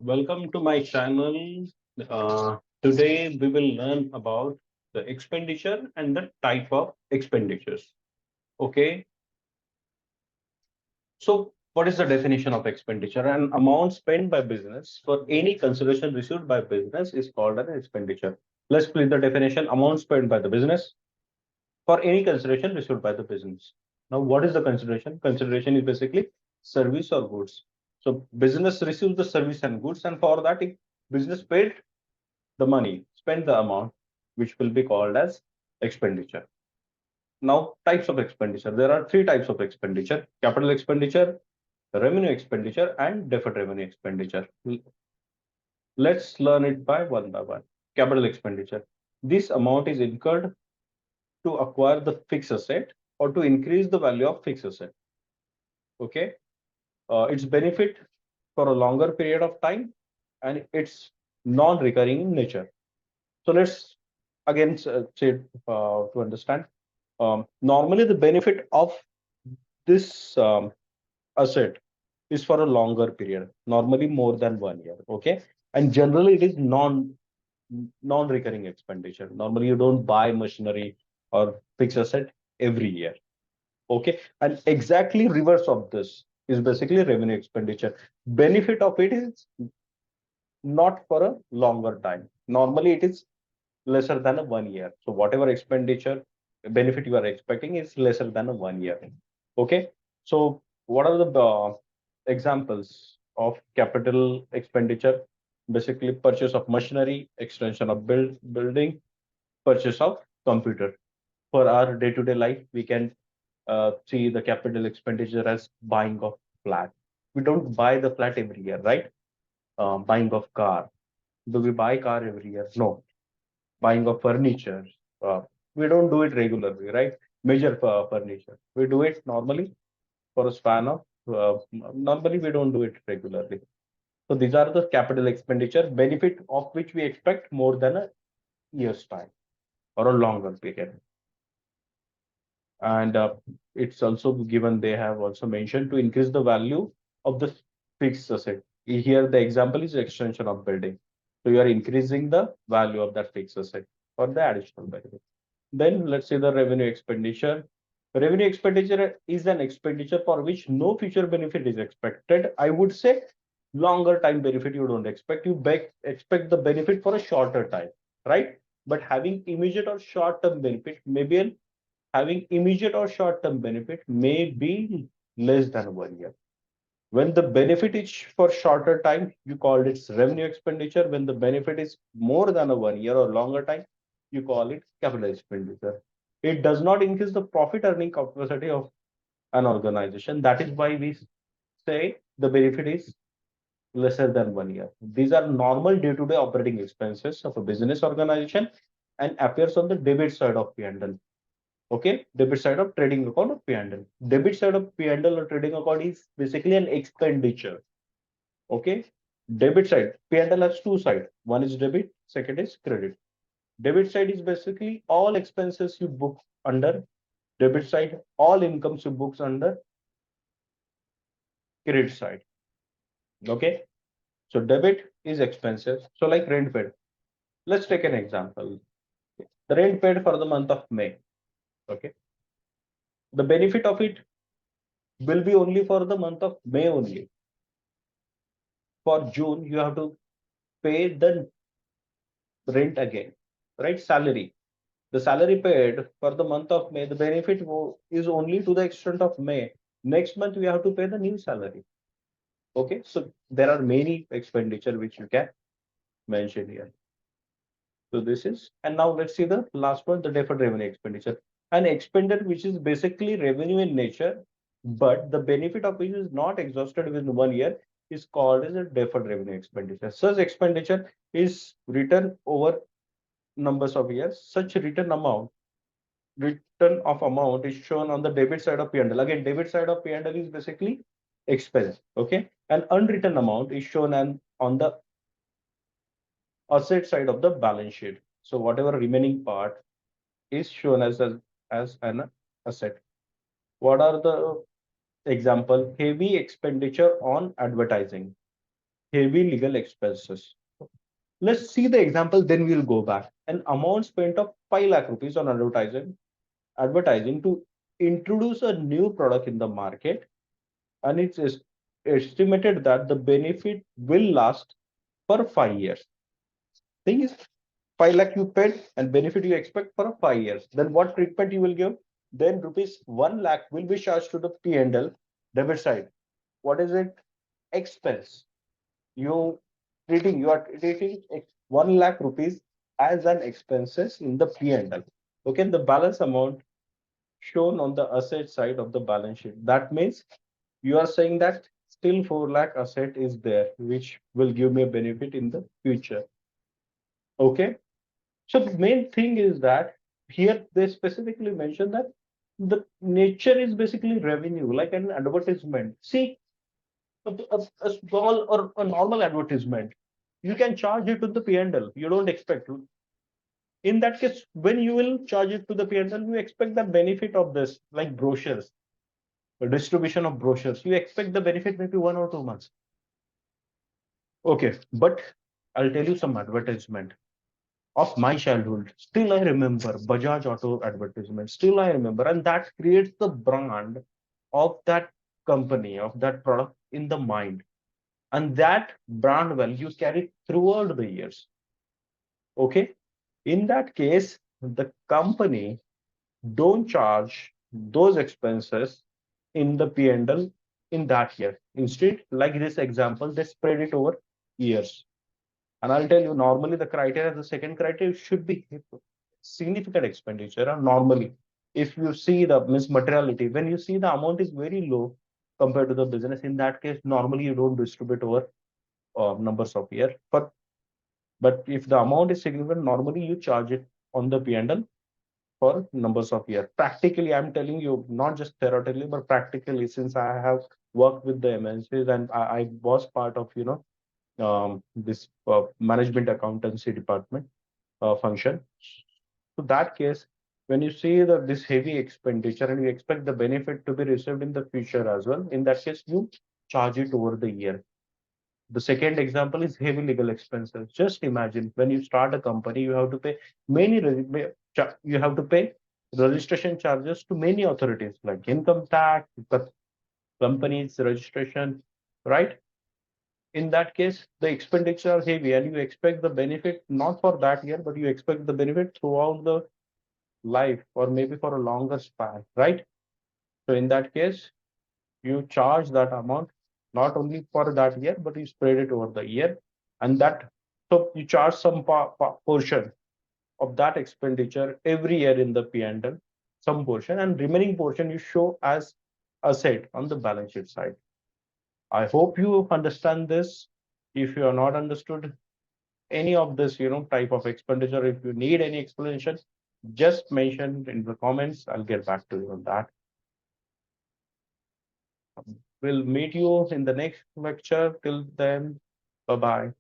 Welcome to my channel. Today we will learn about the expenditure and the type of expenditures. Okay, so what is the definition of expenditure? An amount spent by business for any consideration received by business is called an expenditure. Let's split the definition. Amount spent by the business for any consideration received by the business. Now, what is the consideration? Consideration is basically service or goods. So business receives the service and goods, and for that, if business paid the money, spend the amount, which will be called as expenditure. Now, types of expenditure. There are three types of expenditure: capital expenditure, revenue expenditure, and deferred revenue expenditure. Let's learn it by one by one. Capital expenditure. This amount is incurred to acquire the fixed asset or to increase the value of fixed asset. Okay. Its benefit for a longer period of time, and it's non-recurring in nature. So let's again say to understand. Normally, the benefit of this asset is for a longer period, normally more than 1 year. Okay, and generally it is non-recurring expenditure. Normally, you don't buy machinery or fixed asset every year. Okay, and exactly reverse of this is basically revenue expenditure. Benefit of it is not for a longer time. Normally, it is lesser than a 1 year. So whatever expenditure benefit you are expecting is lesser than a 1 year. Okay. So what are the examples of capital expenditure? Basically, purchase of machinery, extension of building, purchase of computer. For our day-to-day life, we can see the capital expenditure as buying of flat. We don't buy the flat every year, right? Buying of car. Do we buy car every year? No. Buying of furniture. Uh, we don't do it regularly, right? Major furniture. We do it normally for a span of, normally we don't do it regularly. So these are the capital expenditure, benefit of which we expect more than a year's time or a longer period. And it's also given, they have also mentioned to increase the value of the fixed asset. Here, the example is extension of building. So you are increasing the value of that fixed asset for the additional benefit. Then let's say the revenue expenditure. Revenue expenditure is an expenditure for which no future benefit is expected. I would say longer time benefit you don't expect. You expect the benefit for a shorter time, right? But having immediate or short term benefit, maybe having immediate or short term benefit may be less than 1 year. When the benefit is for shorter time, you call it revenue expenditure. When the benefit is more than a 1 year or longer time, you call it capital expenditure. It does not increase the profit earning capacity of an organization. That is why we say the benefit is lesser than 1 year. These are normal day-to-day operating expenses of a business organization and appears on the debit side of P&L. Okay, debit side of trading account of P&L. Debit side of P&L or trading account is basically an expenditure. Okay, debit side, P&L has two sides. One is debit, second is credit. Debit side is basically all expenses you book under debit side, all incomes you books under credit side. Okay, so debit is expenses. So like rent paid. Let's take an example. The rent paid for the month of May. Okay, the benefit of it will be only for the month of May only. For June, you have to pay the rent again, right? Salary. The salary paid for the month of May, the benefit is only to the extent of May. Next month, we have to pay the new salary. Okay, so there are many expenditure which you can mention here. So this is, and now let's see the last one, the deferred revenue expenditure. An expenditure which is basically revenue in nature, but the benefit of which is not exhausted within 1 year is called as a deferred revenue expenditure. Such expenditure is written over numbers of years. Such return of amount is shown on the debit side of P&L. Again, debit side of P&L is basically expense. Okay, an unwritten amount is shown on the asset side of the balance sheet. So whatever remaining part is shown as an asset. What are the example? Heavy expenditure on advertising. heavy legal expenses. Let's see the example, then we'll go back. An amount spent of 5 lakh rupees on advertising to introduce a new product in the market, and it's estimated that the benefit will last for 5 years. Thing is, 5 lakh you paid and benefit you expect for 5 years. Then what treatment you will give? Then rupees 1 lakh will be charged to the P&L debit side. What is it? Expense. You are treating 1 lakh rupees as an expenses in the P&L. Okay, the balance amount shown on the asset side of the balance sheet. That means you are saying that still 4 lakh asset is there, which will give me a benefit in the future. Okay. So the main thing is that here they specifically mention that the nature is basically revenue, like an advertisement. See, a small or a normal advertisement, you can charge it to the P&L. You don't expect to. In that case, when you will charge it to the P&L, you expect the benefit of this, like brochures, the distribution of brochures. You expect the benefit maybe 1 or 2 months. Okay, but I'll tell you some advertisement of my childhood. Still, I remember Bajaj Auto advertisement. Still, I remember, and that creates the brand of that company, of that product in the mind, and that brand value carried throughout the years. Okay, in that case, the company don't charge those expenses in the P&L in that year. Instead, like this example, they spread it over years. And I'll tell you, normally the criteria, the second criteria should be significant expenditure. And normally, if you see the means materiality, when you see the amount is very low compared to the business, in that case, normally you don't distribute over numbers of year. But if the amount is significant, normally you charge it on the P&L for numbers of years. Practically, I'm telling you, not just theoretically, but practically, since I have worked with the MNCs and I was part of, this management accountancy department function. So that case, when you see this heavy expenditure and you expect the benefit to be received in the future as well, in that case, you charge it over the year. The second example is heavy legal expenses. Just imagine when you start a company, you have to pay you have to pay registration charges to many authorities like income tax, the company's registration, right? In that case, the expenditure are heavy and you expect the benefit not for that year, but you expect the benefit throughout the life or maybe for a longer span, right? So in that case, you charge that amount not only for that year, but you spread it over the year. And that, so you charge some portion of that expenditure every year in the P&L, some portion, and remaining portion you show as asset on the balance sheet side. I hope you understand this. If you are not understood any of this, type of expenditure, if you need any explanation, just mention in the comments. I'll get back to you on that. We'll meet you in the next lecture. Till then, bye-bye.